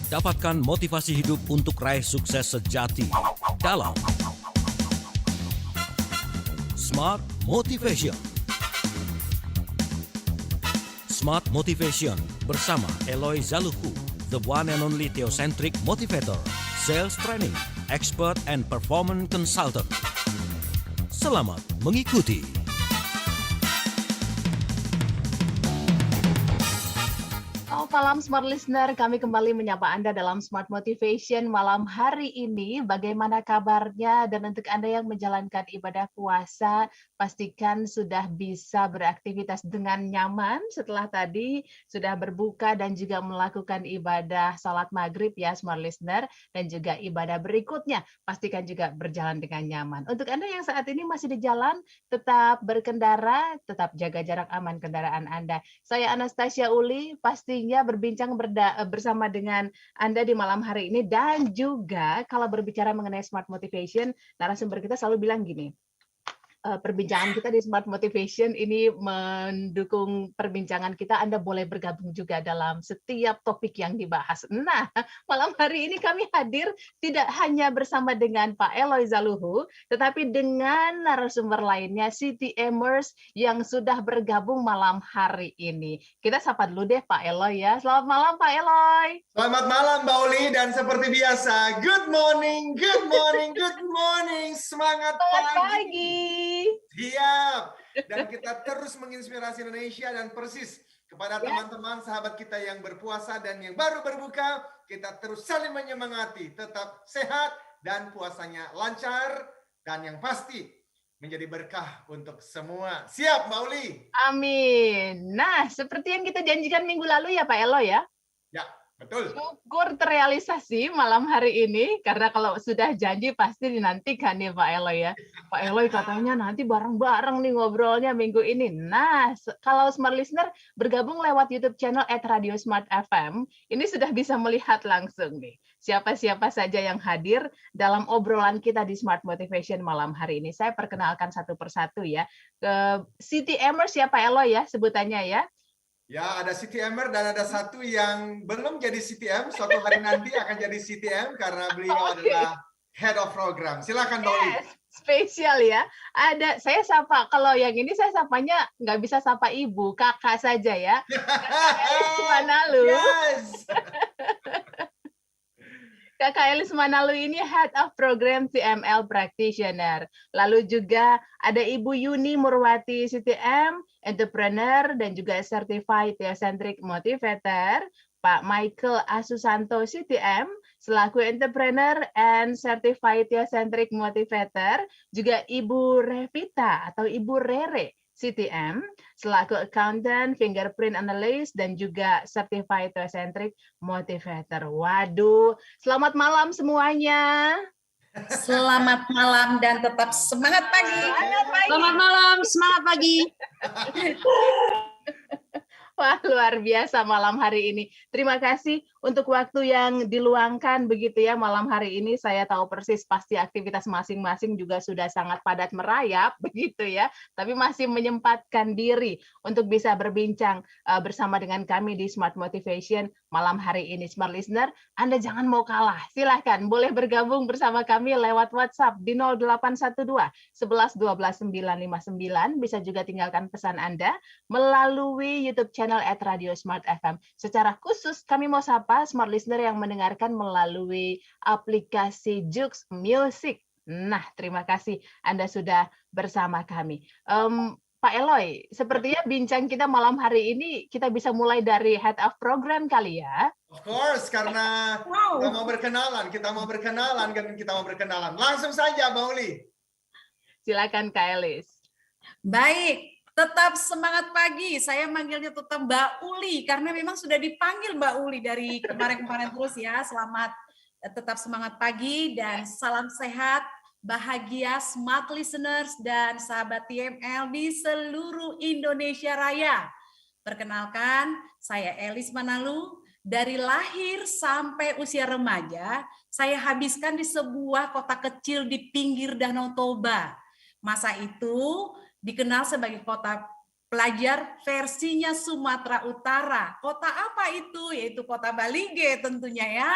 Dapatkan motivasi hidup untuk raih sukses sejati dalam Smart Motivation. Smart Motivation bersama Eloy Zaluhu, the one and only theocentric motivator, sales training, expert and performance consultant. Selamat mengikuti. Malam Smart Listener, kami kembali menyapa Anda dalam Smart Motivation malam hari ini. Bagaimana kabarnya? Dan untuk Anda yang menjalankan ibadah puasa, pastikan sudah bisa beraktivitas dengan nyaman setelah tadi sudah berbuka dan juga melakukan ibadah salat maghrib ya Smart Listener, dan juga ibadah berikutnya pastikan juga berjalan dengan nyaman. Untuk Anda yang saat ini masih di jalan, tetap berkendara, tetap jaga jarak aman kendaraan Anda. Saya Anastasia Uli, pastinya berbincang bersama dengan Anda di malam hari ini, dan juga kalau berbicara mengenai Smart Motivation, narasumber kita selalu bilang gini, perbincangan kita di Smart Motivation ini mendukung perbincangan kita. Anda boleh bergabung juga dalam setiap topik yang dibahas. Nah, malam hari ini kami hadir tidak hanya bersama dengan Pak Eloy Zaluhu, tetapi dengan narasumber lainnya, CTMers yang sudah bergabung malam hari ini. Kita sapa dulu deh Pak Eloy ya. Selamat malam Pak Eloy. Selamat malam Mbak Uli, dan seperti biasa, good morning, good morning, good morning, semangat pagi. Siap, dan kita terus menginspirasi Indonesia dan persis kepada teman-teman sahabat kita yang berpuasa dan yang baru berbuka, kita terus saling menyemangati, tetap sehat dan puasanya lancar, dan yang pasti menjadi berkah untuk semua. Siap Mbak Uli? Amin. Nah, seperti yang kita janjikan minggu lalu ya Pak Eloy ya? Ya. Betul. Syukur terrealisasi malam hari ini, karena kalau sudah janji pasti dinantikan nih Pak Eloy ya. Pak Eloy katanya nanti bareng-bareng nih ngobrolnya minggu ini. Nah, kalau Smart Listener bergabung lewat YouTube channel @radiosmartfm, ini sudah bisa melihat langsung nih siapa-siapa saja yang hadir dalam obrolan kita di Smart Motivation malam hari ini. Saya perkenalkan satu persatu ya. Ke CTMers ya Pak Eloy ya sebutannya ya. Ya, ada CTMer dan ada satu yang belum jadi CTM, suatu hari nanti akan jadi CTM karena beliau adalah Head of Program. Silakan Mbak Uli. Spesial ya. Ada, saya sapa, kalau yang ini saya sapanya nggak bisa sapa ibu, kakak saja ya. Kakak Manalu. Yes. Kakak Elis Manalu ini Head of Program CML Practitioner. Lalu juga ada Ibu Yuni Murwati CTM, Entrepreneur dan juga Certified Theocentric Motivator. Pak Michael Asusanto CTM, selaku Entrepreneur and Certified Theocentric Motivator. Juga Ibu Revita atau Ibu Rere CTM, selaku Accountant, Fingerprint Analyst, dan juga Certified Theocentric Motivator. Waduh, selamat malam semuanya. Selamat malam dan tetap semangat pagi. Selamat malam, semangat pagi. Wah, luar biasa malam hari ini. Terima kasih untuk waktu yang diluangkan begitu ya malam hari ini. Saya tahu persis pasti aktivitas masing-masing juga sudah sangat padat merayap begitu ya. Tapi masih menyempatkan diri untuk bisa berbincang bersama dengan kami di Smart Motivation malam hari ini. Smart Listener, Anda jangan mau kalah. Silahkan boleh bergabung bersama kami lewat WhatsApp di 0812 11 12 959. Bisa juga tinggalkan pesan Anda melalui YouTube channel @radiosmartfm. Secara khusus kami mau sapa Smart Listener yang mendengarkan melalui aplikasi Joox Music. Nah, terima kasih Anda sudah bersama kami. Pak Eloy, sepertinya bincang kita malam hari ini kita bisa mulai dari Head of Program kali ya. Of course, karena kita mau berkenalan. Langsung saja Mbak Uli. Silakan Kak Elis. Baik, tetap semangat pagi. Saya manggilnya tetap Mbak Uli karena memang sudah dipanggil Mbak Uli dari kemarin-kemarin terus ya. Selamat tetap semangat pagi dan salam sehat, bahagia Smart Listeners dan sahabat TML di seluruh Indonesia Raya. Perkenalkan, saya Elis Manalu. Dari lahir sampai usia remaja, saya habiskan di sebuah kota kecil di pinggir Danau Toba. Masa itu dikenal sebagai kota pelajar versinya Sumatera Utara. Kota apa itu? Yaitu Kota Balige tentunya ya.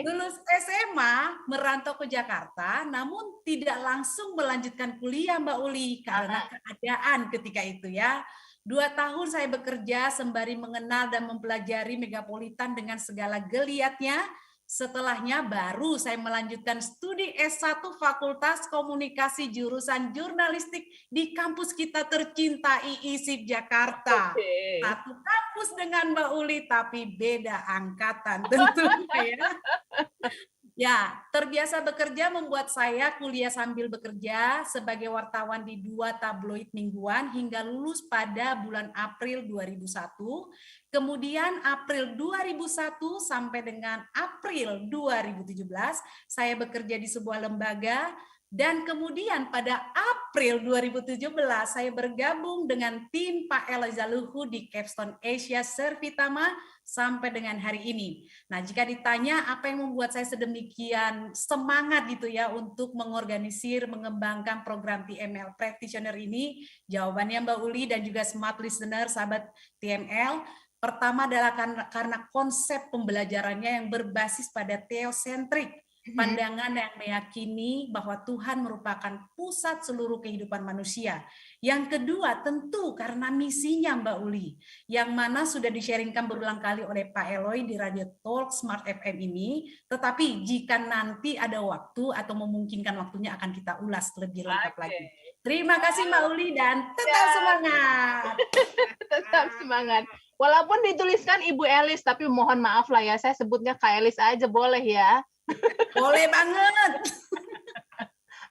Lulus SMA, merantau ke Jakarta, namun tidak langsung melanjutkan kuliah Mbak Uli karena keadaan ketika itu ya. 2 tahun saya bekerja sembari mengenal dan mempelajari megapolitan dengan segala geliatnya. Setelahnya baru saya melanjutkan studi S1 Fakultas Komunikasi jurusan Jurnalistik di kampus kita tercinta IISIP Jakarta. Satu kampus dengan Mbak Uli tapi beda angkatan tentunya ya. Ya, terbiasa bekerja membuat saya kuliah sambil bekerja sebagai wartawan di 2 tabloid mingguan hingga lulus pada bulan April 2001. Kemudian April 2001 sampai dengan April 2017, saya bekerja di sebuah lembaga. Dan kemudian pada April 2017, saya bergabung dengan tim Pak Eloy Zaluhu di Capstone Asia Servitama sampai dengan hari ini. Nah, jika ditanya apa yang membuat saya sedemikian semangat gitu ya untuk mengorganisir, mengembangkan program TML Practitioner ini, jawabannya Mbak Uli dan juga smart listener, sahabat TML, pertama adalah karena konsep pembelajarannya yang berbasis pada theocentric, pandangan yang meyakini bahwa Tuhan merupakan pusat seluruh kehidupan manusia. Yang kedua tentu karena misinya Mbak Uli, yang mana sudah di-sharingkan berulang kali oleh Pak Eloy di Radio Talk Smart FM ini, tetapi jika nanti ada waktu atau memungkinkan waktunya akan kita ulas lebih lengkap lagi. Terima kasih Mbak Uli dan tetap semangat. Tetap semangat. Walaupun dituliskan Ibu Elis, tapi mohon maaf lah ya, saya sebutnya Kak Elis aja boleh ya? Boleh banget.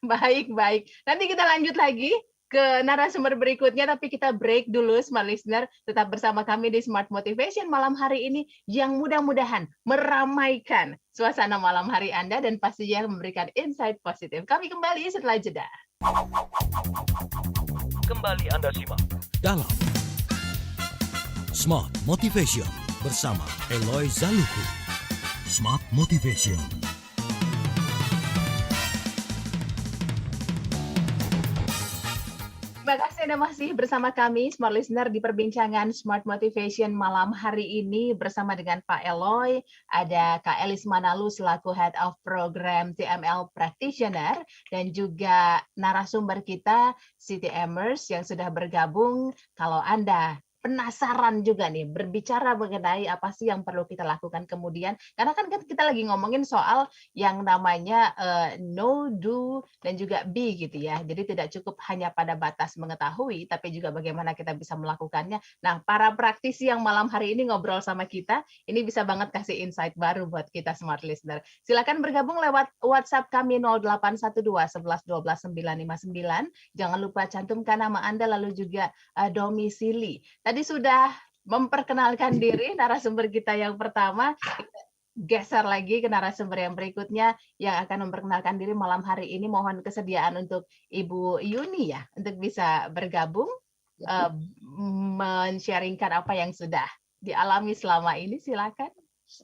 Baik. Nanti kita lanjut lagi ke narasumber berikutnya, tapi kita break dulu, Smart Listener. Tetap bersama kami di Smart Motivation malam hari ini, yang mudah-mudahan meramaikan suasana malam hari Anda dan pastinya memberikan insight positif. Kami kembali setelah jeda. Kembali Anda simak dalam Smart Motivation bersama Eloy Zaluhu. Smart Motivation. Terima kasih Anda masih bersama kami, Smart Listener, di perbincangan Smart Motivation malam hari ini bersama dengan Pak Eloy, ada Kak Elis Manalu selaku Head of Program TML Practitioner, dan juga narasumber kita, Siti Emers, yang sudah bergabung. Kalau Anda penasaran juga nih berbicara mengenai apa sih yang perlu kita lakukan kemudian, karena kan kita lagi ngomongin soal yang namanya know, do, dan juga be gitu ya. Jadi tidak cukup hanya pada batas mengetahui, tapi juga bagaimana kita bisa melakukannya. Nah, para praktisi yang malam hari ini ngobrol sama kita, ini bisa banget kasih insight baru buat kita Smart Listener. Silakan bergabung lewat WhatsApp kami 0812 11 12 959. Jangan lupa cantumkan nama Anda lalu juga domisili. Tadi sudah memperkenalkan diri narasumber kita yang pertama. Kita geser lagi ke narasumber yang berikutnya yang akan memperkenalkan diri malam hari ini. Mohon kesediaan untuk Ibu Yuni ya untuk bisa bergabung men-sharingkan apa yang sudah dialami selama ini. Silakan.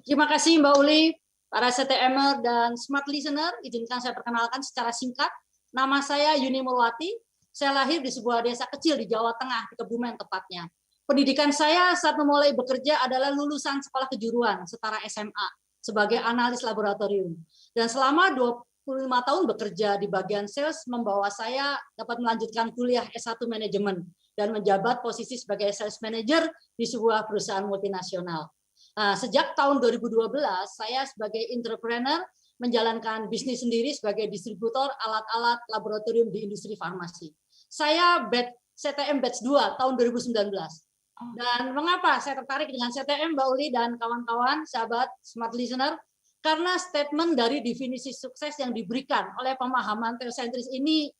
Terima kasih Mbak Uli, para CTMer dan Smart Listener. Izinkan saya perkenalkan secara singkat. Nama saya Yuni Mulwati. Saya lahir di sebuah desa kecil di Jawa Tengah, di Kebumen tepatnya. Pendidikan saya saat memulai bekerja adalah lulusan sekolah kejuruan setara SMA sebagai analis laboratorium. Dan selama 25 tahun bekerja di bagian sales membawa saya dapat melanjutkan kuliah S1 manajemen dan menjabat posisi sebagai sales manager di sebuah perusahaan multinasional. Nah, sejak tahun 2012 saya sebagai entrepreneur menjalankan bisnis sendiri sebagai distributor alat-alat laboratorium di industri farmasi. Saya CTM Batch 2 tahun 2019. Dan mengapa saya tertarik dengan CTM, Mbak Uli dan kawan-kawan, sahabat Smart Listener? Karena statement dari definisi sukses yang diberikan oleh pemahaman teosentris ini,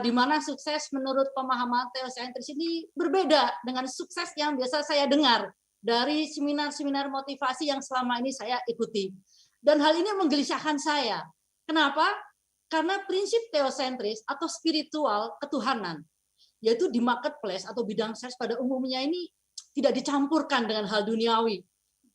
di mana sukses menurut pemahaman teosentris ini berbeda dengan sukses yang biasa saya dengar dari seminar-seminar motivasi yang selama ini saya ikuti. Dan hal ini menggelisahkan saya. Kenapa? Karena prinsip teosentris atau spiritual ketuhanan, yaitu di marketplace atau bidang sales pada umumnya ini tidak dicampurkan dengan hal duniawi.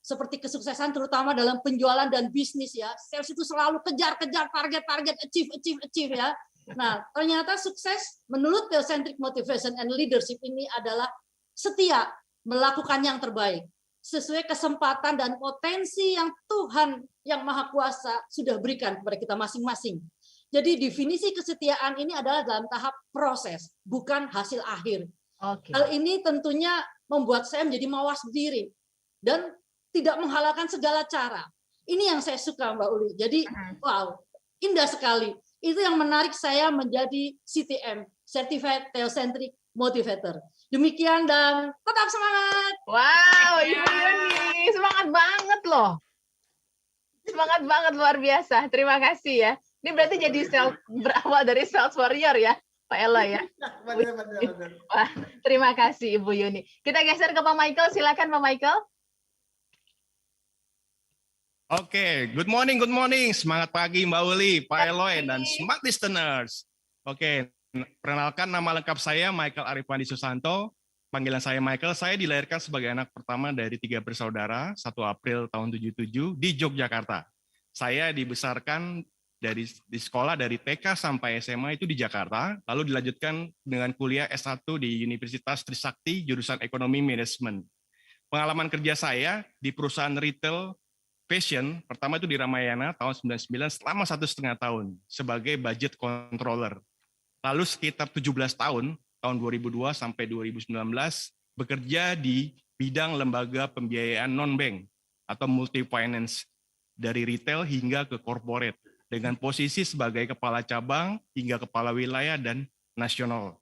Seperti kesuksesan terutama dalam penjualan dan bisnis ya. Sales itu selalu kejar-kejar target-target, achieve ya. Nah, ternyata sukses menurut Theocentric Motivation and Leadership ini adalah setia melakukan yang terbaik sesuai kesempatan dan potensi yang Tuhan yang Maha Kuasa sudah berikan kepada kita masing-masing. Jadi definisi kesetiaan ini adalah dalam tahap proses, bukan hasil akhir. Hal ini tentunya membuat saya menjadi mawas diri dan tidak menghalalkan segala cara. Ini yang saya suka, Mbak Uli. Jadi, wow, indah sekali. Itu yang menarik saya menjadi CTM, Certified Theocentric Motivator. Demikian dan tetap semangat. Wow, Ibu Yuni, semangat banget loh. Semangat banget, luar biasa. Terima kasih ya. Ini berarti jadi berawal dari sales warrior ya, Pak Eloy ya. Benar. Wah, terima kasih Ibu Yuni. Kita geser ke Pak Michael, silakan Pak Michael. Oke, good morning. Semangat pagi Mbak Uli, Pak Eloy, dan smart listeners. Oke, perkenalkan nama lengkap saya Michael Arifandi Susanto. Panggilan saya Michael. Saya dilahirkan sebagai anak pertama dari 3 bersaudara, 1 April tahun 77 di Yogyakarta. Saya dibesarkan di sekolah dari TK sampai SMA itu di Jakarta, lalu dilanjutkan dengan kuliah S1 di Universitas Trisakti, jurusan Ekonomi Manajemen. Pengalaman kerja saya di perusahaan retail fashion, pertama itu di Ramayana tahun 99 selama 1,5 tahun sebagai budget controller. Lalu sekitar 17 tahun 2002 sampai 2019 bekerja di bidang lembaga pembiayaan non-bank atau multi finance dari retail hingga ke corporate dengan posisi sebagai kepala cabang hingga kepala wilayah dan nasional.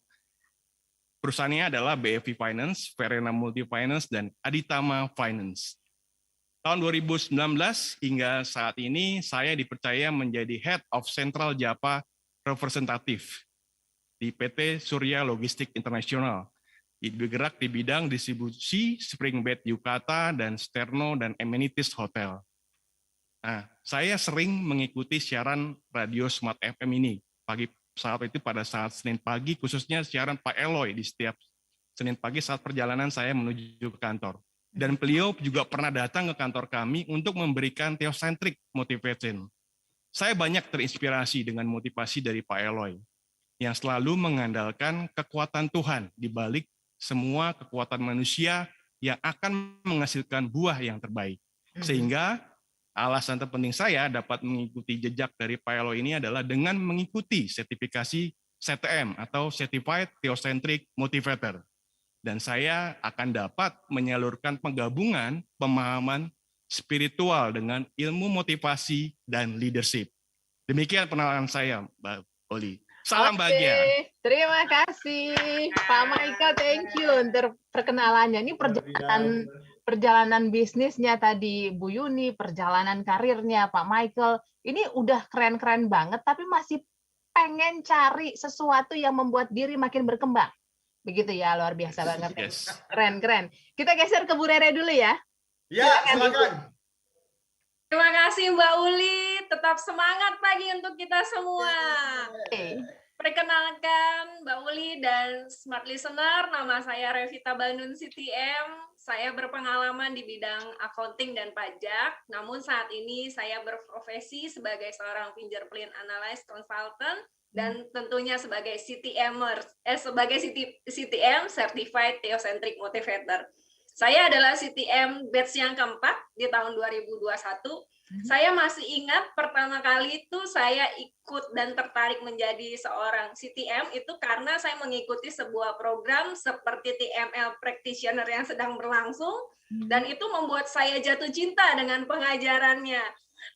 Perusahaannya adalah BFV Finance, Verena Multi Finance, dan Aditama Finance. Tahun 2019 hingga saat ini saya dipercaya menjadi Head of Central Java Representative di PT Surya Logistik Internasional. Bergerak di bidang distribusi Spring Bed Yukata dan Sterno dan Amenities Hotel. Nah, saya sering mengikuti siaran radio Smart FM ini. Pada saat Senin pagi, khususnya siaran Pak Eloy di setiap Senin pagi saat perjalanan saya menuju ke kantor. Dan beliau juga pernah datang ke kantor kami untuk memberikan Theocentric Motivation. Saya banyak terinspirasi dengan motivasi dari Pak Eloy, yang selalu mengandalkan kekuatan Tuhan di balik semua kekuatan manusia yang akan menghasilkan buah yang terbaik. Sehingga alasan terpenting saya dapat mengikuti jejak dari Pak Eloy ini adalah dengan mengikuti sertifikasi CTM atau Certified Theocentric Motivator. Dan saya akan dapat menyalurkan penggabungan pemahaman spiritual dengan ilmu motivasi dan leadership. Demikian pengenalan saya, Mbak Oli. Salam bahagia. Terima kasih, Pak Michael. Thank you untuk perkenalannya. Ini perjalanan bisnisnya tadi Bu Yuni, perjalanan karirnya Pak Michael. Ini udah keren-keren banget, tapi masih pengen cari sesuatu yang membuat diri makin berkembang. Begitu ya, luar biasa banget. Yes. Keren. Kita geser ke Bu Rere dulu ya. Ya, silakan. Terima kasih Mbak Uli, tetap semangat pagi untuk kita semua. Perkenalkan Mbak Uli dan Smart Listener, nama saya Revita Bandun CTM. Saya berpengalaman di bidang accounting dan pajak, namun saat ini saya berprofesi sebagai seorang fingerprint analyst consultant dan tentunya sebagai CTM Certified Theocentric Motivator. Saya adalah CTM batch yang keempat di tahun 2021. Saya masih ingat pertama kali itu saya ikut dan tertarik menjadi seorang CTM itu karena saya mengikuti sebuah program seperti TML Practitioner yang sedang berlangsung dan itu membuat saya jatuh cinta dengan pengajarannya.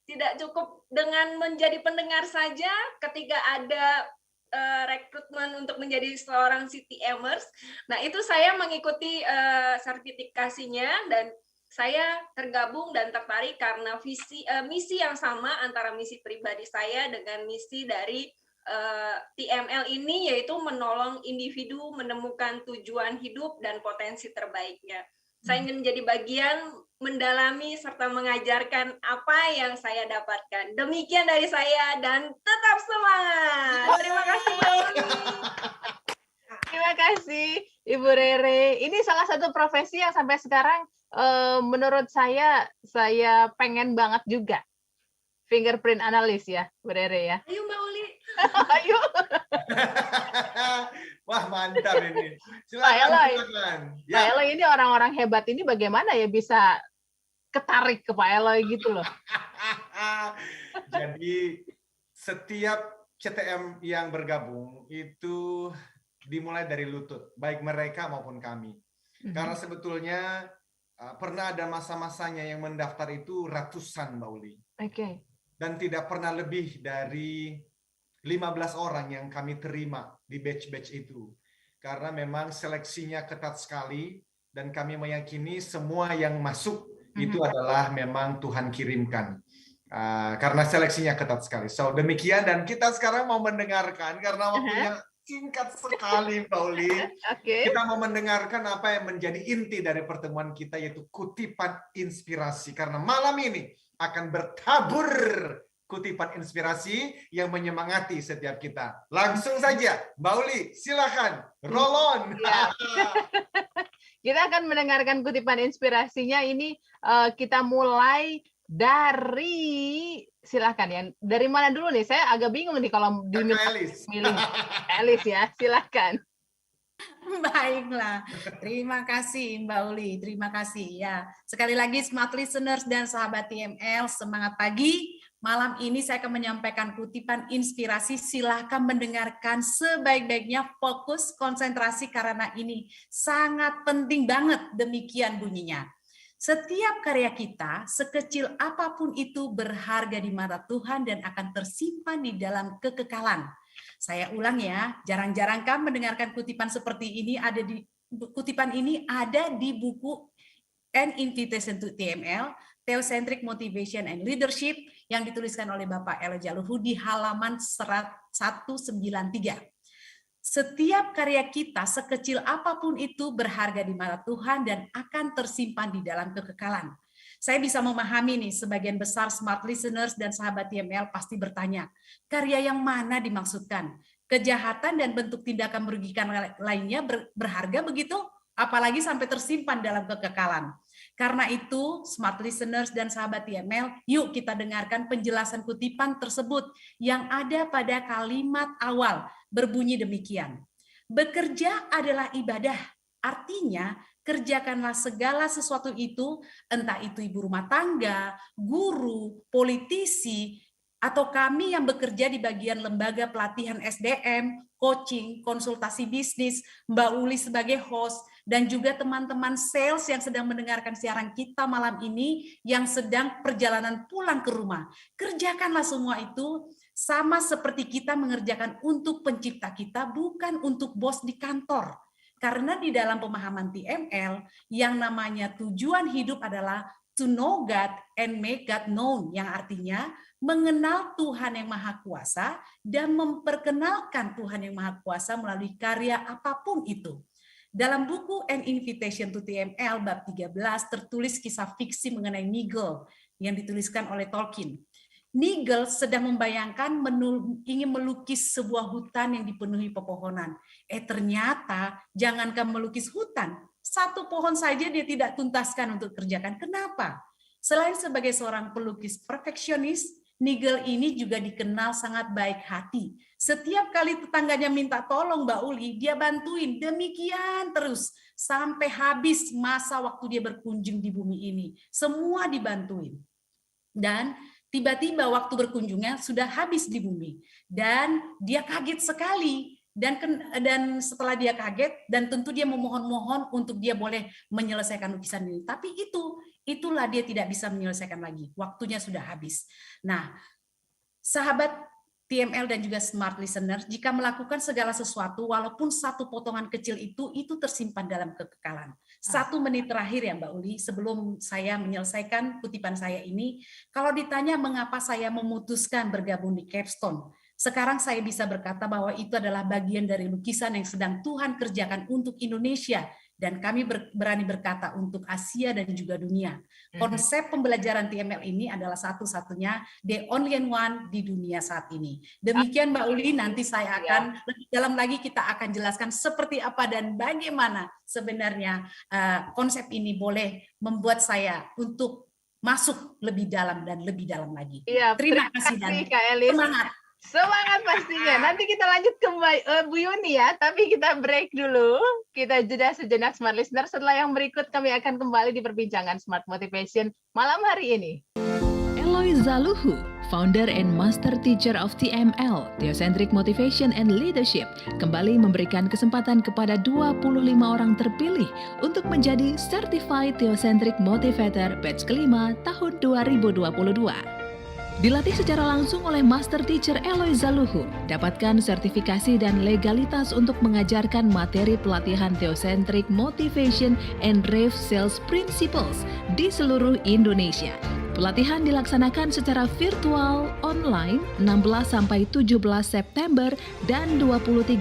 Tidak cukup dengan menjadi pendengar saja, ketika ada rekrutmen untuk menjadi seorang CTMers. Nah, itu saya mengikuti sertifikasinya dan saya tergabung dan tertarik karena misi yang sama antara misi pribadi saya dengan misi dari TML ini, yaitu menolong individu menemukan tujuan hidup dan potensi terbaiknya. Saya ingin menjadi bagian mendalami serta mengajarkan apa yang saya dapatkan. Demikian dari saya dan tetap semangat. Terima kasih Mbak Uli. Terima kasih Ibu Rere. Ini salah satu profesi yang sampai sekarang menurut saya pengen banget juga. Fingerprint analis ya, Bu Rere ya. Ayo Mbak Uli. Ayo. Wah, mantap ini. Pak Silakan, Eloy. silakan. Pak Eloy, ini orang-orang hebat ini bagaimana ya bisa ketarik ke Pak Eloy gitu loh. Jadi setiap CTM yang bergabung itu dimulai dari lutut, baik mereka maupun kami. Karena sebetulnya pernah ada masa-masanya yang mendaftar itu ratusan, Mbak Uli. Oke. Dan tidak pernah lebih dari 15 orang yang kami terima di batch-batch itu. Karena memang seleksinya ketat sekali dan kami meyakini semua yang masuk itu adalah memang Tuhan kirimkan. Karena seleksinya ketat sekali. So demikian, dan kita sekarang mau mendengarkan karena waktunya singkat sekali, Mbak Uli. Kita mau mendengarkan apa yang menjadi inti dari pertemuan kita, yaitu kutipan inspirasi. Karena malam ini akan bertabur kutipan inspirasi yang menyemangati setiap kita. Langsung saja, Mbak Uli, silakan. Roll on. Kita akan mendengarkan kutipan inspirasinya ini. Kita mulai dari, silakan ya. Dari mana dulu nih? Saya agak bingung nih kalau milih Elis ya, silakan. Baiklah, terima kasih Mbak Uli, terima kasih ya. Sekali lagi smart listeners dan sahabat TML, semangat pagi. Malam ini saya akan menyampaikan kutipan inspirasi, silahkan mendengarkan sebaik-baiknya, fokus, konsentrasi karena ini sangat penting banget, demikian bunyinya. Setiap karya kita, sekecil apapun itu berharga di mata Tuhan dan akan tersimpan di dalam kekekalan. Saya ulang ya, jarang-jarang kan mendengarkan kutipan seperti ini, kutipan ini ada di buku An Invitation to TML, Theocentric Motivation and Leadership, yang dituliskan oleh Bapak Eloy Zaluhu di halaman 193. Setiap karya kita, sekecil apapun itu, berharga di mata Tuhan dan akan tersimpan di dalam kekekalan. Saya bisa memahami nih, sebagian besar smart listeners dan sahabat TML pasti bertanya, karya yang mana dimaksudkan? Kejahatan dan bentuk tindakan merugikan lainnya berharga begitu? Apalagi sampai tersimpan dalam kekekalan. Karena itu, smart listeners dan sahabat TML, yuk kita dengarkan penjelasan kutipan tersebut yang ada pada kalimat awal, berbunyi demikian. Bekerja adalah ibadah, artinya kerjakanlah segala sesuatu itu, entah itu ibu rumah tangga, guru, politisi, atau kami yang bekerja di bagian lembaga pelatihan SDM, coaching, konsultasi bisnis, Mbak Uli sebagai host, dan juga teman-teman sales yang sedang mendengarkan siaran kita malam ini, yang sedang perjalanan pulang ke rumah. Kerjakanlah semua itu sama seperti kita mengerjakan untuk pencipta kita, bukan untuk bos di kantor. Karena di dalam pemahaman TML, yang namanya tujuan hidup adalah to know God and make God known, yang artinya mengenal Tuhan yang Maha Kuasa dan memperkenalkan Tuhan yang Maha Kuasa melalui karya apapun itu. Dalam buku An Invitation to TML bab 13 tertulis kisah fiksi mengenai Nigel yang dituliskan oleh Tolkien. Nigel sedang membayangkan ingin melukis sebuah hutan yang dipenuhi pepohonan. Ternyata jangankan melukis hutan, satu pohon saja dia tidak tuntaskan untuk kerjakan. Kenapa? Selain sebagai seorang pelukis perfeksionis, Nigel ini juga dikenal sangat baik hati. Setiap kali tetangganya minta tolong Mbak Uli, dia bantuin. Demikian terus sampai habis masa waktu dia berkunjung di bumi ini. Semua dibantuin. Dan tiba-tiba waktu berkunjungnya sudah habis di bumi. Dan dia kaget sekali. Dan setelah dia kaget, dan tentu dia memohon-mohon untuk dia boleh menyelesaikan lukisan ini. Tapi itulah dia tidak bisa menyelesaikan lagi. Waktunya sudah habis. Nah, sahabat TML dan juga smart listener, jika melakukan segala sesuatu, walaupun satu potongan kecil itu tersimpan dalam kekekalan. 1 menit terakhir ya Mbak Uli, sebelum saya menyelesaikan kutipan saya ini, kalau ditanya mengapa saya memutuskan bergabung di Capstone, sekarang saya bisa berkata bahwa itu adalah bagian dari lukisan yang sedang Tuhan kerjakan untuk Indonesia, dan kami berani berkata untuk Asia dan juga dunia. Konsep pembelajaran TML ini adalah satu-satunya, the only one di dunia saat ini. Demikian Mbak Uli, nanti saya akan lebih dalam lagi, kita akan jelaskan seperti apa dan bagaimana sebenarnya konsep ini boleh membuat saya untuk masuk lebih dalam dan lebih dalam lagi. Iya, terima kasih dan Kak Elis. semangat. Semangat pastinya. Nanti kita lanjut ke Bu Yuni ya, tapi kita break dulu. Kita jeda sejenak Smart Listener. Setelah yang berikut kami akan kembali di perbincangan Smart Motivation malam hari ini. Eloy Zaluhu, founder and master teacher of TML, Theocentric Motivation and Leadership, kembali memberikan kesempatan kepada 25 orang terpilih untuk menjadi Certified Theocentric Motivator batch kelima tahun 2022. Dilatih secara langsung oleh Master Teacher Eloy Zaluhu, dapatkan sertifikasi dan legalitas untuk mengajarkan materi pelatihan Theocentric Motivation and Rave Sales Principles di seluruh Indonesia. Pelatihan dilaksanakan secara virtual online 16-17 September dan 23-24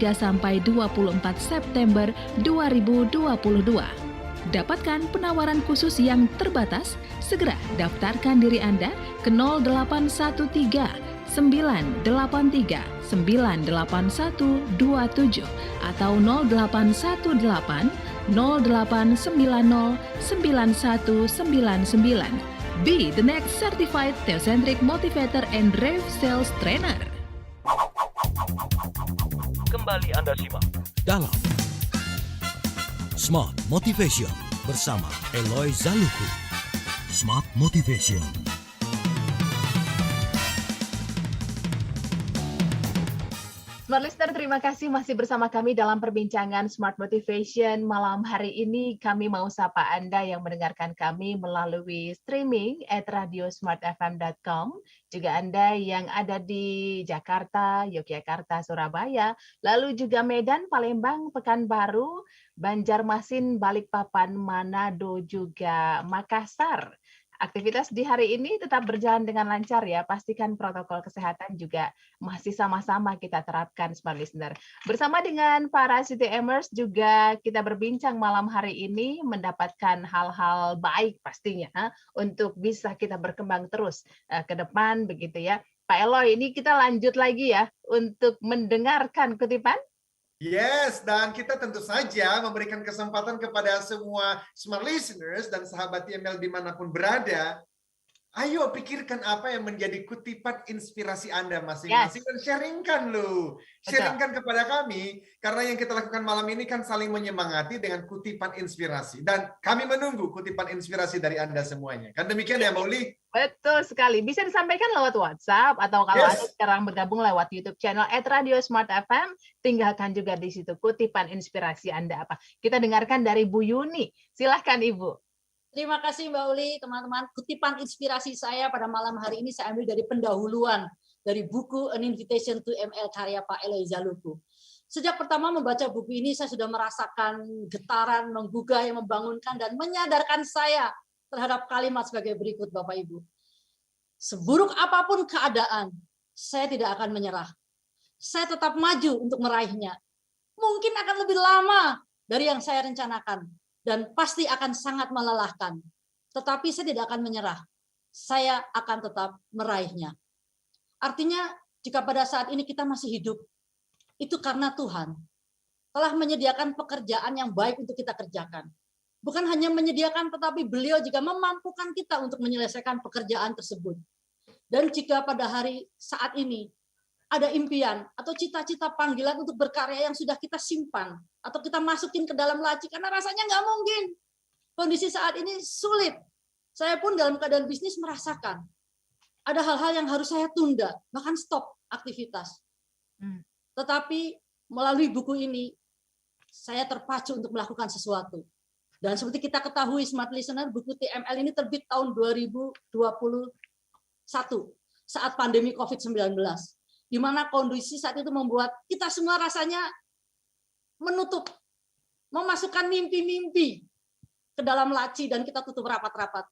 September 2022. Dapatkan penawaran khusus yang terbatas, segera daftarkan diri Anda ke 0813 983 98127 atau 0818 0890 9199. Be the next certified Theocentric Motivator and Rave Sales Trainer. Kembali Anda simak dalam Smart Motivation bersama Eloy Zaluhu. Smart Motivation. Smart Listener, terima kasih masih bersama kami dalam perbincangan Smart Motivation malam hari ini. Kami mau sapa Anda yang mendengarkan kami melalui streaming @radiosmartfm.com. Juga Anda yang ada di Jakarta, Yogyakarta, Surabaya, lalu juga Medan, Palembang, Pekanbaru, Banjarmasin, Balikpapan, Manado, juga Makassar. Aktivitas di hari ini tetap berjalan dengan lancar ya. Pastikan protokol kesehatan juga masih sama-sama kita terapkan, Smart Listener. Bersama dengan para CTMers juga kita berbincang malam hari ini mendapatkan hal-hal baik pastinya untuk bisa kita berkembang terus ke depan begitu ya. Pak Eloy, ini kita lanjut lagi ya untuk mendengarkan kutipan. Yes, dan kita tentu saja memberikan kesempatan kepada semua Smart Listeners dan sahabat TML dimanapun berada. Ayo pikirkan apa yang menjadi kutipan inspirasi Anda masing-masing dan sharingkan loh. Sharingkan kepada kami, karena yang kita lakukan malam ini kan saling menyemangati dengan kutipan inspirasi. Dan kami menunggu kutipan inspirasi dari Anda semuanya. Kan demikian ya Mbak Uli? Betul sekali. Bisa disampaikan lewat WhatsApp atau kalau Anda sekarang bergabung lewat YouTube channel @radiosmartfm, tinggalkan juga di situ kutipan inspirasi Anda apa. Kita dengarkan dari Bu Yuni. Silahkan Ibu. Terima kasih Mbak Uli, teman-teman. Kutipan inspirasi saya pada malam hari ini saya ambil dari pendahuluan dari buku An Invitation to ML karya Pak Eloy Zaluhu. Sejak pertama membaca buku ini, saya sudah merasakan getaran, menggugah, yang membangunkan dan menyadarkan saya terhadap kalimat sebagai berikut, Bapak Ibu. Seburuk apapun keadaan, saya tidak akan menyerah. Saya tetap maju untuk meraihnya. Mungkin akan lebih lama dari yang saya rencanakan. Dan pasti akan sangat melelahkan. Tetapi saya tidak akan menyerah. Saya akan tetap meraihnya. Artinya, jika pada saat ini kita masih hidup, itu karena Tuhan telah menyediakan pekerjaan yang baik untuk kita kerjakan. Bukan hanya menyediakan, tetapi beliau juga memampukan kita untuk menyelesaikan pekerjaan tersebut. Dan jika pada hari saat ini, ada impian atau cita-cita panggilan untuk berkarya yang sudah kita simpan atau kita masukin ke dalam laci karena rasanya nggak mungkin. Kondisi saat ini sulit. Saya pun dalam keadaan bisnis merasakan ada hal-hal yang harus saya tunda, bahkan stop aktivitas. Tetapi melalui buku ini saya terpacu untuk melakukan sesuatu. Dan seperti kita ketahui Smart Listener, buku TML ini terbit tahun 2021 saat pandemi COVID-19. Di mana kondisi saat itu membuat kita semua rasanya menutup, memasukkan mimpi-mimpi ke dalam laci dan kita tutup rapat-rapat.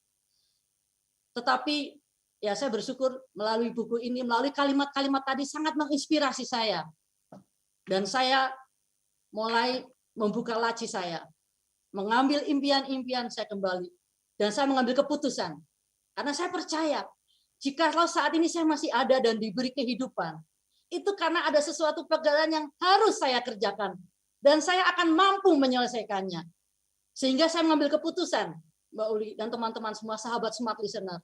Tetapi ya saya bersyukur melalui buku ini, melalui kalimat-kalimat tadi sangat menginspirasi saya. Dan saya mulai membuka laci saya, mengambil impian-impian saya kembali. Dan saya mengambil keputusan. Karena saya percaya, jika saat ini saya masih ada dan diberi kehidupan, itu karena ada sesuatu pekerjaan yang harus saya kerjakan. Dan saya akan mampu menyelesaikannya. Sehingga saya mengambil keputusan, Mbak Uli dan teman-teman semua sahabat Smart Listener.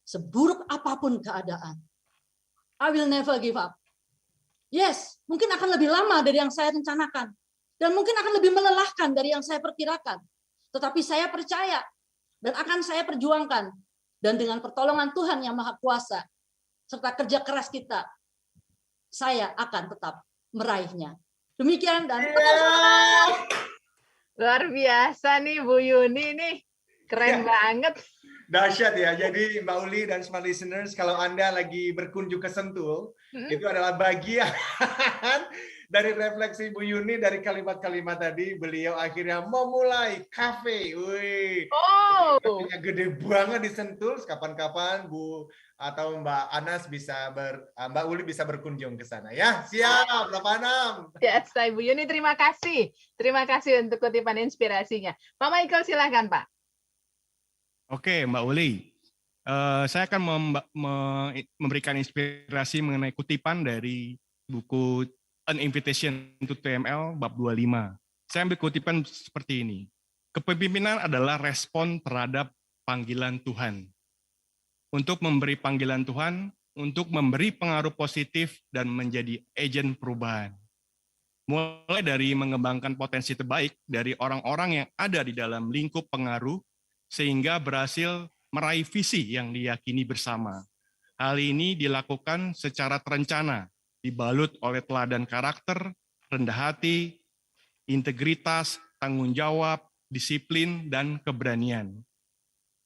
Seburuk apapun keadaan, I will never give up. Yes, mungkin akan lebih lama dari yang saya rencanakan. Dan mungkin akan lebih melelahkan dari yang saya perkirakan. Tetapi saya percaya dan akan saya perjuangkan. Dan dengan pertolongan Tuhan yang Maha Kuasa, serta kerja keras kita, saya akan tetap meraihnya. Demikian dan luar biasa nih Bu Yuni nih. Keren banget. Dahsyat ya. Jadi Mbak Uli dan Smart Listeners, kalau Anda lagi berkunjung ke Sentul, itu adalah bagian dari refleksi Bu Yuni dari kalimat-kalimat tadi. Beliau akhirnya memulai kafe. Wih. Kafenya gede banget di Sentul. Kapan-kapan Bu atau Mbak Anas bisa Mbak Uli bisa berkunjung ke sana ya. Siap, 86. Ya, saya Bu Yuni, terima kasih. Terima kasih untuk kutipan inspirasinya. Pak Michael, silahkan Pak. Oke, Mbak Uli. Saya akan memberikan inspirasi mengenai kutipan dari buku An Invitation to TML bab 25. Saya ambil kutipan seperti ini. Kepemimpinan adalah respon terhadap panggilan Tuhan. Untuk memberi panggilan Tuhan, untuk memberi pengaruh positif dan menjadi agen perubahan. Mulai dari mengembangkan potensi terbaik dari orang-orang yang ada di dalam lingkup pengaruh, sehingga berhasil meraih visi yang diyakini bersama. Hal ini dilakukan secara terencana, dibalut oleh teladan karakter, rendah hati, integritas, tanggung jawab, disiplin, dan keberanian.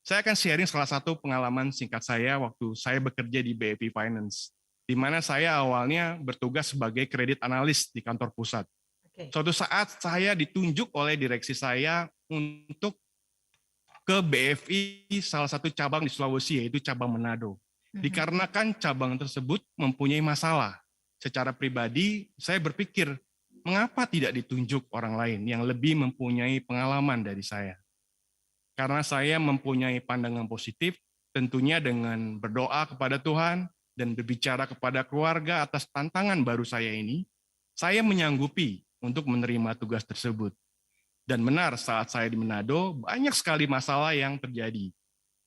Saya akan sharing salah satu pengalaman singkat saya waktu saya bekerja di BFI Finance, di mana saya awalnya bertugas sebagai kredit analis di kantor pusat. Suatu saat saya ditunjuk oleh direksi saya untuk ke BFI salah satu cabang di Sulawesi, yaitu cabang Manado. Dikarenakan cabang tersebut mempunyai masalah. Secara pribadi, saya berpikir, mengapa tidak ditunjuk orang lain yang lebih mempunyai pengalaman dari saya? Karena saya mempunyai pandangan positif, tentunya dengan berdoa kepada Tuhan dan berbicara kepada keluarga atas tantangan baru saya ini, saya menyanggupi untuk menerima tugas tersebut. Dan benar, saat saya di Manado, banyak sekali masalah yang terjadi.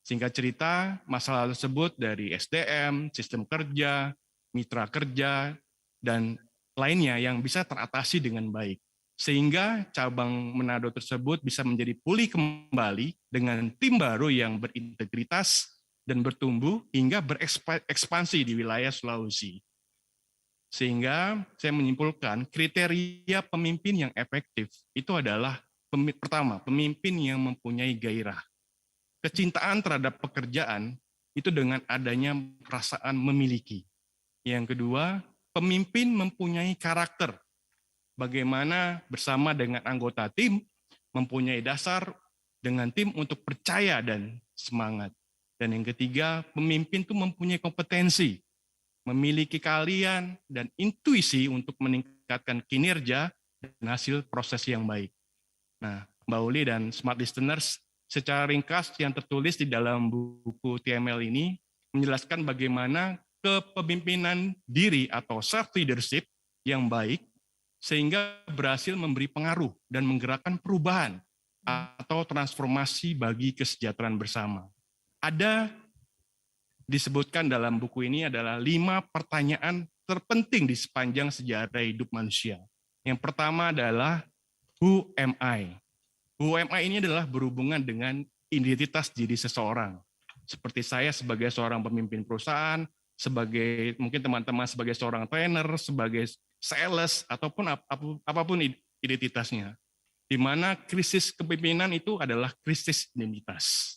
Singkat cerita, masalah tersebut dari SDM, sistem kerja, mitra kerja, dan lainnya yang bisa teratasi dengan baik. Sehingga cabang Manado tersebut bisa menjadi pulih kembali dengan tim baru yang berintegritas dan bertumbuh hingga berekspansi di wilayah Sulawesi. Sehingga saya menyimpulkan kriteria pemimpin yang efektif itu adalah pertama, pemimpin yang mempunyai gairah. Kecintaan terhadap pekerjaan itu dengan adanya perasaan memiliki. Yang kedua, pemimpin mempunyai karakter. Bagaimana bersama dengan anggota tim mempunyai dasar dengan tim untuk percaya dan semangat. Dan yang ketiga, pemimpin itu mempunyai kompetensi, memiliki keahlian dan intuisi untuk meningkatkan kinerja dan hasil proses yang baik. Nah, Mbak Uli dan Smart Listeners, secara ringkas yang tertulis di dalam buku TML ini menjelaskan bagaimana kepemimpinan diri atau self-leadership yang baik sehingga berhasil memberi pengaruh dan menggerakkan perubahan atau transformasi bagi kesejahteraan bersama. Ada disebutkan dalam buku ini adalah 5 pertanyaan terpenting di sepanjang sejarah hidup manusia. Yang pertama adalah who am I? Who am I ini adalah berhubungan dengan identitas diri seseorang. Seperti saya sebagai seorang pemimpin perusahaan, sebagai mungkin teman-teman sebagai seorang trainer, sebagai sales, ataupun apapun identitasnya. Di mana krisis kepemimpinan itu adalah krisis identitas.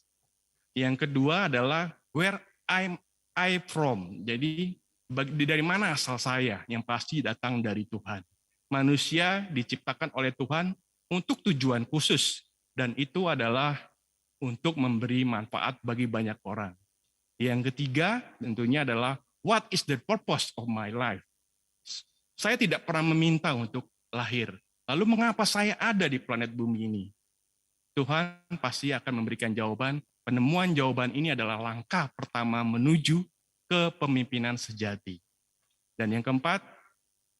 Yang kedua adalah where am I from? Jadi dari mana asal saya? Yang pasti datang dari Tuhan. Manusia diciptakan oleh Tuhan untuk tujuan khusus, dan itu adalah untuk memberi manfaat bagi banyak orang. Yang ketiga tentunya adalah what is the purpose of my life? Saya tidak pernah meminta untuk lahir. Lalu mengapa saya ada di planet bumi ini? Tuhan pasti akan memberikan jawaban. Penemuan jawaban ini adalah langkah pertama menuju kepemimpinan sejati. Dan yang keempat,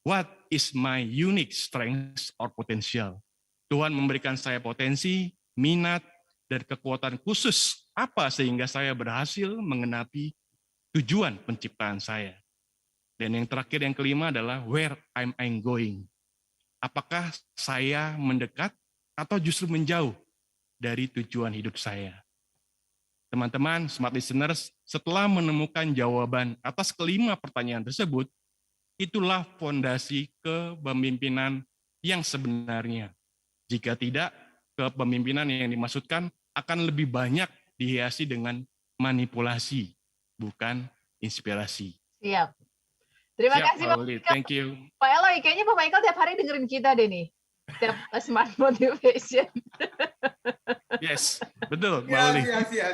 what is my unique strength or potential? Tuhan memberikan saya potensi, minat, dan kekuatan khusus apa sehingga saya berhasil mengenapi tujuan penciptaan saya. Dan yang terakhir, yang kelima adalah where am I going? Apakah saya mendekat atau justru menjauh dari tujuan hidup saya? Teman-teman, smart listeners, setelah menemukan jawaban atas kelima pertanyaan tersebut, itulah fondasi kepemimpinan yang sebenarnya. Jika tidak, kepemimpinan yang dimaksudkan akan lebih banyak dihiasi dengan manipulasi, bukan inspirasi. Siap. Terima kasih Pak Pak Uli. Michael. Thank you. Pak Eloy, kayaknya Pak Michael tiap hari dengerin kita deh nih. Tiap Smart Motivation. Yes, betul, Pak Ya, Uli.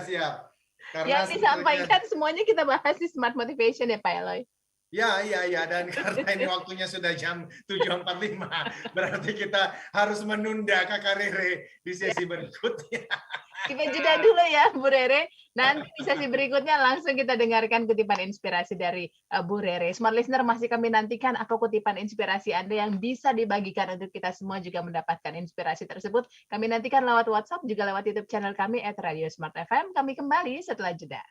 siap. Karena Yang disampaikan sebetulnya- semuanya kita bahas di Smart Motivation ya Pak Eloy. Ya, dan karena ini waktunya sudah jam 7.45, berarti kita harus menunda Kakak Rere di sesi berikutnya. Kita jeda dulu ya Bu Rere. Nanti di sesi berikutnya langsung kita dengarkan kutipan inspirasi dari Bu Rere. Smart Listener, masih kami nantikan apa kutipan inspirasi Anda yang bisa dibagikan untuk kita semua juga mendapatkan inspirasi tersebut. Kami nantikan lewat WhatsApp, juga lewat YouTube channel kami @Radio_Smart_FM. Kami kembali setelah jeda.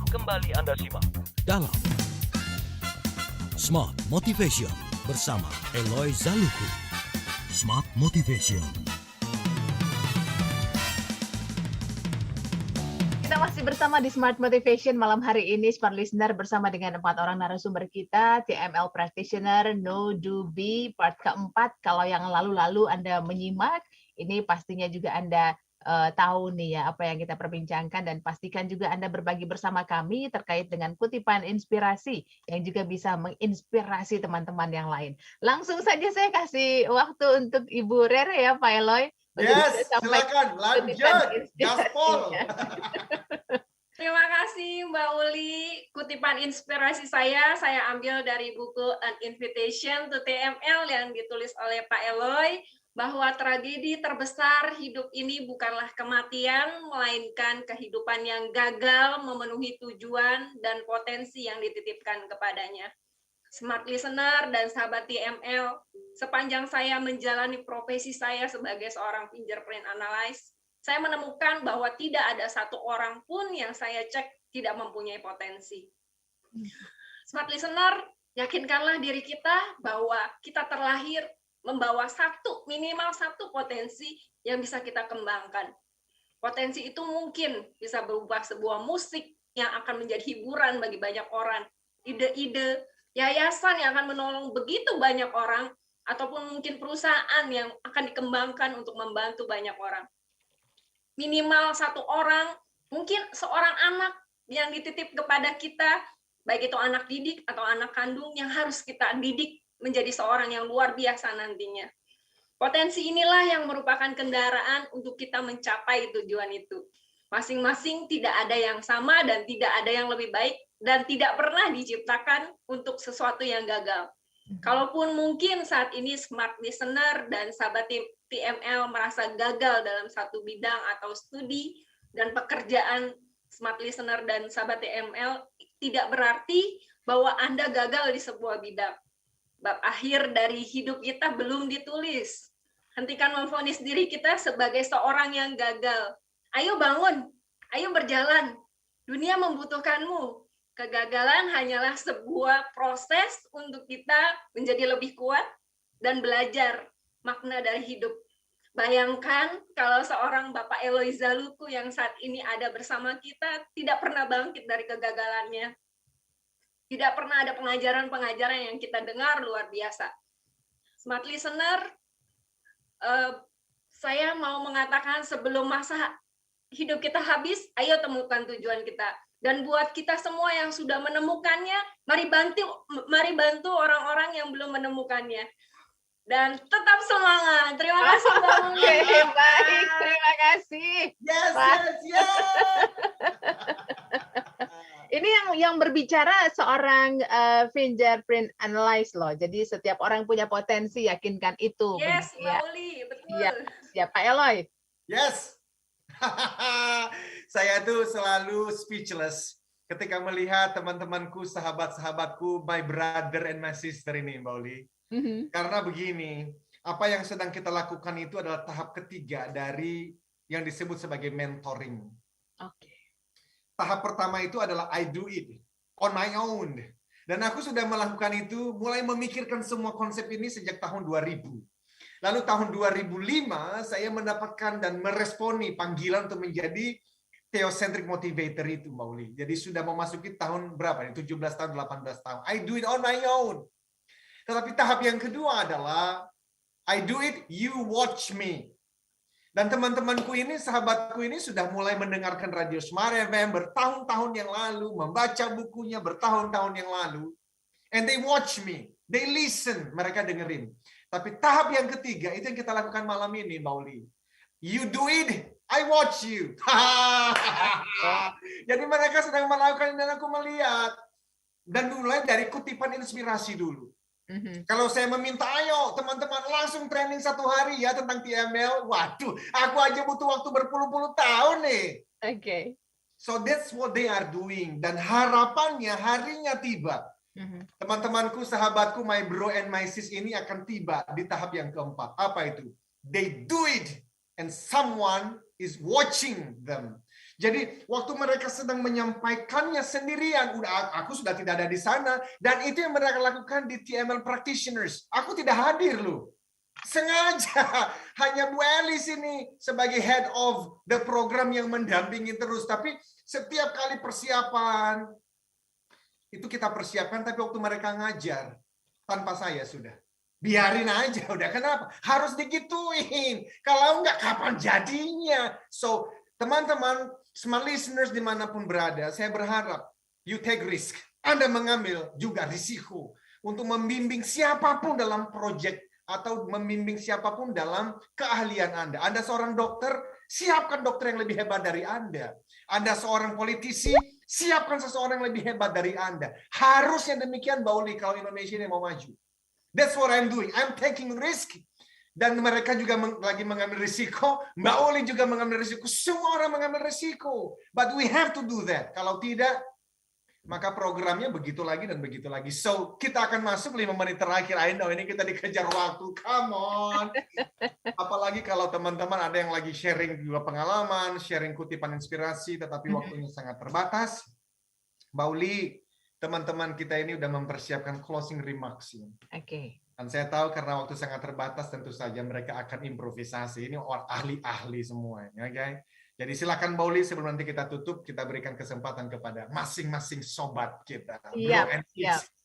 Kembali Anda simak dalam Smart Motivation bersama Eloy Zaluku. Smart Motivation. Kita masih bersama di Smart Motivation malam hari ini, Smart Listener, bersama dengan 4 orang narasumber kita, TML Practitioner, Know, Do, Be, part keempat. Kalau yang lalu-lalu Anda menyimak, ini pastinya juga Anda tahu nih ya apa yang kita perbincangkan, dan pastikan juga Anda berbagi bersama kami terkait dengan kutipan inspirasi yang juga bisa menginspirasi teman-teman yang lain. Langsung saja saya kasih waktu untuk Ibu Rere ya Pak Eloy. untuk Yes, bisa sampaikan silakan lanjut. Gaspol. Terima kasih Mbak Uli. Kutipan inspirasi saya ambil dari buku An Invitation to TML yang ditulis oleh Pak Eloy, bahwa tragedi terbesar hidup ini bukanlah kematian, melainkan kehidupan yang gagal memenuhi tujuan dan potensi yang dititipkan kepadanya. Smart Listener dan sahabat TML, sepanjang saya menjalani profesi saya sebagai seorang fingerprint analyst, saya menemukan bahwa tidak ada satu orang pun yang saya cek tidak mempunyai potensi. Smart Listener, yakinkanlah diri kita bahwa kita terlahir membawa minimal satu potensi yang bisa kita kembangkan. Potensi itu mungkin bisa berubah sebuah musik yang akan menjadi hiburan bagi banyak orang, ide-ide, yayasan yang akan menolong begitu banyak orang, ataupun mungkin perusahaan yang akan dikembangkan untuk membantu banyak orang. Minimal satu orang, mungkin seorang anak yang dititip kepada kita, baik itu anak didik atau anak kandung yang harus kita didik menjadi seorang yang luar biasa nantinya. Potensi inilah yang merupakan kendaraan untuk kita mencapai tujuan itu. Masing-masing tidak ada yang sama dan tidak ada yang lebih baik dan tidak pernah diciptakan untuk sesuatu yang gagal. Kalaupun mungkin saat ini Smart Listener dan sahabat TML merasa gagal dalam satu bidang atau studi dan pekerjaan, Smart Listener dan sahabat TML tidak berarti bahwa Anda gagal di sebuah bidang. Bab akhir dari hidup kita belum ditulis. Hentikan memvonis diri kita sebagai seorang yang gagal. Ayo bangun, ayo berjalan. Dunia membutuhkanmu. Kegagalan hanyalah sebuah proses untuk kita menjadi lebih kuat dan belajar makna dari hidup. Bayangkan kalau seorang Bapak Eloy Zaluku yang saat ini ada bersama kita tidak pernah bangkit dari kegagalannya. Tidak pernah ada pengajaran-pengajaran yang kita dengar luar biasa. Smart Listener, saya mau mengatakan sebelum masa hidup kita habis, ayo temukan tujuan kita. Dan buat kita semua yang sudah menemukannya, mari bantu orang-orang yang belum menemukannya. Dan tetap semangat. Terima kasih Mbak Uli. Oke, baik. Terima kasih. Yes. Ini yang berbicara seorang fingerprint analyst loh. Jadi setiap orang punya potensi, yakinkan itu. Yes, begitu Mbak ya. Uli, betul. Siap, Pak Eloy. Yes. Saya tuh selalu speechless ketika melihat teman-temanku, sahabat-sahabatku, my brother and my sister ini, Mbak Uli. Karena begini, apa yang sedang kita lakukan itu adalah tahap ketiga dari yang disebut sebagai mentoring. Oke. Tahap pertama itu adalah I do it. on my own. Dan aku sudah melakukan itu, mulai memikirkan semua konsep ini sejak tahun 2000. Lalu tahun 2005 saya mendapatkan dan meresponi panggilan untuk menjadi Theocentric Motivator itu, Mbak Uli. Jadi sudah memasuki tahun berapa? 17 tahun, 18 tahun. I do it on my own. Tetapi tahap yang kedua adalah I do it, you watch me. Dan teman-temanku ini, sahabatku ini sudah mulai mendengarkan Radio Smart FM bertahun-tahun yang lalu, membaca bukunya bertahun-tahun yang lalu. And they watch me, they listen, mereka dengerin. Tapi tahap yang ketiga, itu yang kita lakukan malam ini, Mbak Uli. You do it, I watch you. Jadi mereka sedang melakukan dan aku melihat. Dan mulai dari kutipan inspirasi dulu. Kalau saya meminta, ayo teman-teman langsung training 1 hari ya tentang TML. Waduh, aku aja butuh waktu berpuluh-puluh tahun nih. Oke. So that's what they are doing. Dan harapannya harinya tiba. Teman-temanku, sahabatku, my bro and my sis ini akan tiba di tahap yang keempat. Apa itu? They do it and someone is watching them. Jadi waktu mereka sedang menyampaikannya sendirian, aku sudah tidak ada di sana, dan itu yang mereka lakukan di TML Practitioners. Aku tidak hadir loh. Sengaja hanya Bu Elis ini sebagai head of the program yang mendampingi terus. Tapi setiap kali persiapan, itu kita persiapkan, tapi waktu mereka ngajar, tanpa saya sudah. Biarin aja, udah kenapa? Harus digituin. Kalau enggak, kapan jadinya? So, teman-teman, smart listeners dimanapun berada, saya berharap you take risk. Anda mengambil juga risiko untuk membimbing siapapun dalam proyek atau membimbing siapapun dalam keahlian Anda. Anda seorang dokter, siapkan dokter yang lebih hebat dari Anda. Anda seorang politisi, siapkan seseorang yang lebih hebat dari Anda. Harusnya demikian, Mbak Uli, kalau Indonesia ini mau maju. That's what I'm doing. I'm taking risk. Dan mereka juga lagi mengambil risiko. Mbak Uli juga mengambil risiko. Semua orang mengambil risiko. But we have to do that. Kalau tidak, maka programnya begitu lagi dan begitu lagi. So, kita akan masuk 5 menit terakhir. I know, ini kita dikejar waktu. Come on. Apalagi kalau teman-teman ada yang lagi sharing juga pengalaman, sharing kutipan inspirasi, tetapi waktunya sangat terbatas. Mbak Uli, teman-teman kita ini udah mempersiapkan closing remarks. Oke. Dan saya tahu karena waktu sangat terbatas, tentu saja mereka akan improvisasi. Ini orang ahli-ahli semua. Okay? Jadi silakan Mbak Uli, sebelum nanti kita tutup, kita berikan kesempatan kepada masing-masing sobat kita. Iya.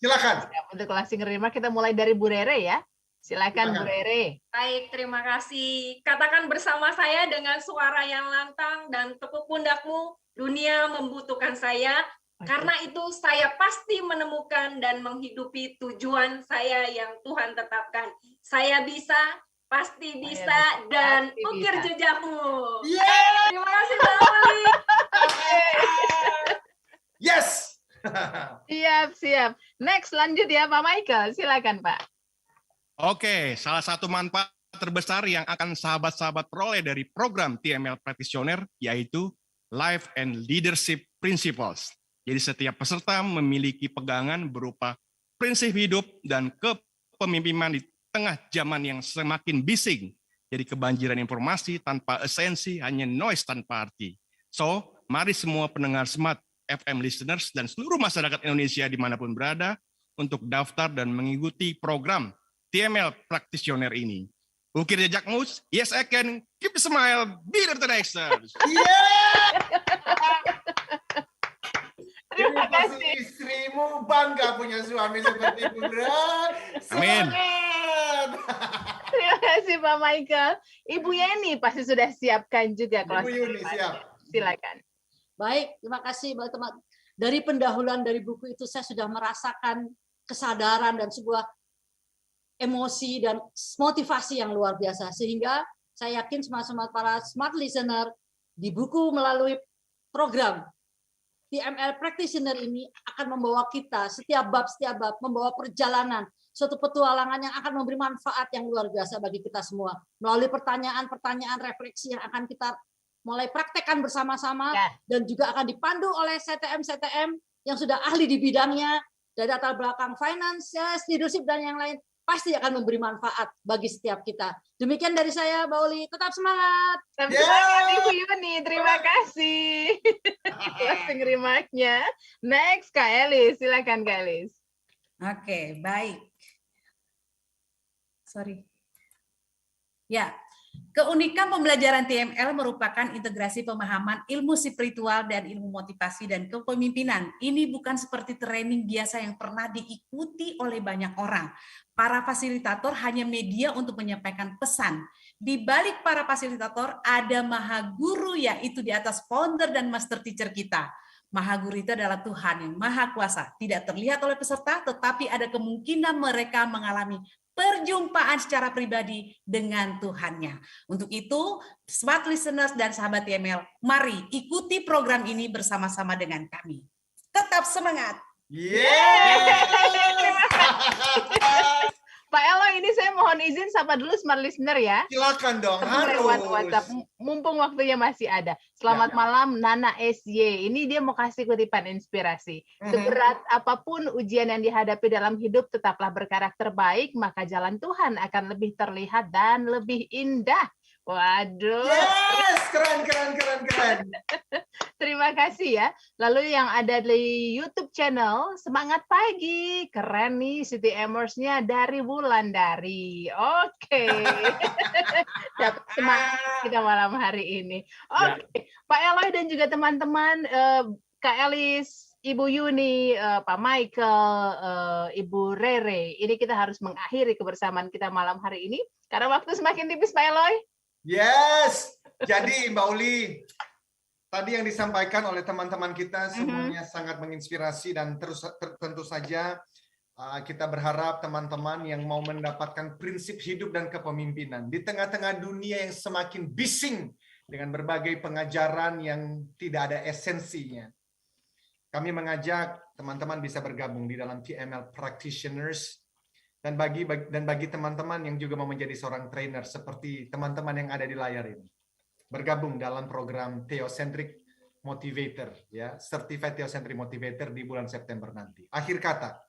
Silakan. Untuk closing remark kita mulai dari Bu Rere ya. Silakan Bu Rere. Baik, terima kasih. Katakan bersama saya dengan suara yang lantang dan tepuk pundakmu, dunia membutuhkan saya. Karena itu saya pasti menemukan dan menghidupi tujuan saya yang Tuhan tetapkan. Saya bisa, pasti bisa, dan ukir jejakmu. Yeah! Terima kasih, Mbak Uli. Yes! Siap. Next, lanjut ya Pak Michael. Silakan Pak. Oke, salah satu manfaat terbesar yang akan sahabat-sahabat peroleh dari program TML Practitioner yaitu Life and Leadership Principles. Jadi setiap peserta memiliki pegangan berupa prinsip hidup dan kepemimpinan di tengah zaman yang semakin bising. Jadi kebanjiran informasi tanpa esensi, hanya noise tanpa arti. So, mari semua pendengar Smart FM listeners dan seluruh masyarakat Indonesia dimanapun berada untuk daftar dan mengikuti program TML Practitioner ini. Ukir jejakmu, yes I can, keep a smile, be the next. Yeah! Terima kasih. Istrimu bangga punya suami seperti Bu Bro. Amin. Terima kasih Pak Michael. Ibu Yeni pasti sudah siapkan juga. Ibu Yeni siap. Silakan. Baik, terima kasih teman-teman. Dari pendahuluan dari buku itu saya sudah merasakan kesadaran dan sebuah emosi dan motivasi yang luar biasa. Sehingga saya yakin semua para smart listener di buku melalui program TML Practitioner ini akan membawa kita setiap bab membawa perjalanan, suatu petualangan yang akan memberi manfaat yang luar biasa bagi kita semua. Melalui pertanyaan-pertanyaan refleksi yang akan kita mulai praktekkan bersama-sama dan juga akan dipandu oleh CTM yang sudah ahli di bidangnya dari latar belakang finance, leadership dan yang lain. Pasti akan memberi manfaat bagi setiap kita. Demikian dari saya, Mbak Uli. Tetap semangat. Tetap semangat, Ibu Yuni. Terima kasih. closing remark-nya. Next, Kak Elis. Silakan Kak Elis. Oke, baik. Sorry. Ya, keunikan pembelajaran TML merupakan integrasi pemahaman ilmu spiritual dan ilmu motivasi dan kepemimpinan. Ini bukan seperti training biasa yang pernah diikuti oleh banyak orang. Para fasilitator hanya media untuk menyampaikan pesan. Di balik para fasilitator ada Maha Guru, yaitu di atas founder dan master teacher kita. Maha Guru itu adalah Tuhan yang Maha Kuasa. Tidak terlihat oleh peserta, tetapi ada kemungkinan mereka mengalami perjumpaan secara pribadi dengan Tuhannya. Untuk itu, smart listeners dan sahabat TML, mari ikuti program ini bersama-sama dengan kami. Tetap semangat. Pak Elo, ini saya mohon izin sapa dulu smart listener ya. Silakan dong, Lewat WhatsApp, mumpung waktunya masih ada. Selamat malam Nana SY. Ini dia mau kasih kutipan inspirasi. Seberat apapun ujian yang dihadapi dalam hidup, tetaplah berkarakter baik, maka jalan Tuhan akan lebih terlihat dan lebih indah. Waduh. Yes, keren. Terima kasih ya. Lalu yang ada di YouTube channel Semangat Pagi, keren nih City Emers-nya dari Wulandari. Oke. Dapat semangat kita malam hari ini. Oke, Pak Eloy dan juga teman-teman, Kak Elis, Ibu Yuni, Pak Michael, Ibu Rere. Ini kita harus mengakhiri kebersamaan kita malam hari ini karena waktu semakin tipis, Pak Eloy. Yes. Jadi Mbak Uli, tadi yang disampaikan oleh teman-teman kita semuanya sangat menginspirasi dan tentu saja kita berharap teman-teman yang mau mendapatkan prinsip hidup dan kepemimpinan di tengah-tengah dunia yang semakin bising dengan berbagai pengajaran yang tidak ada esensinya. Kami mengajak teman-teman bisa bergabung di dalam TML Practitioners. Dan bagi teman-teman yang juga mau menjadi seorang trainer seperti teman-teman yang ada di layar ini, bergabung dalam program Theocentric Motivator, ya, Certified Theocentric Motivator di bulan September nanti. Akhir kata,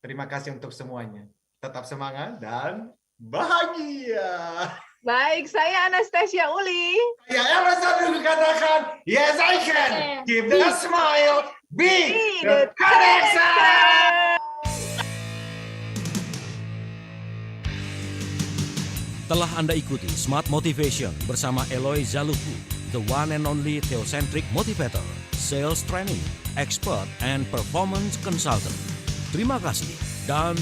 terima kasih untuk semuanya. Tetap semangat dan bahagia. Baik, saya Anastasia Uli. Ya, Eros dulu katakan, yes I can. Keep the smile, be the connection. Telah Anda ikuti Smart Motivation bersama Eloy Zaluhu, the one and only Theocentric Motivator, Sales Training, Expert and Performance Consultant. Terima kasih dan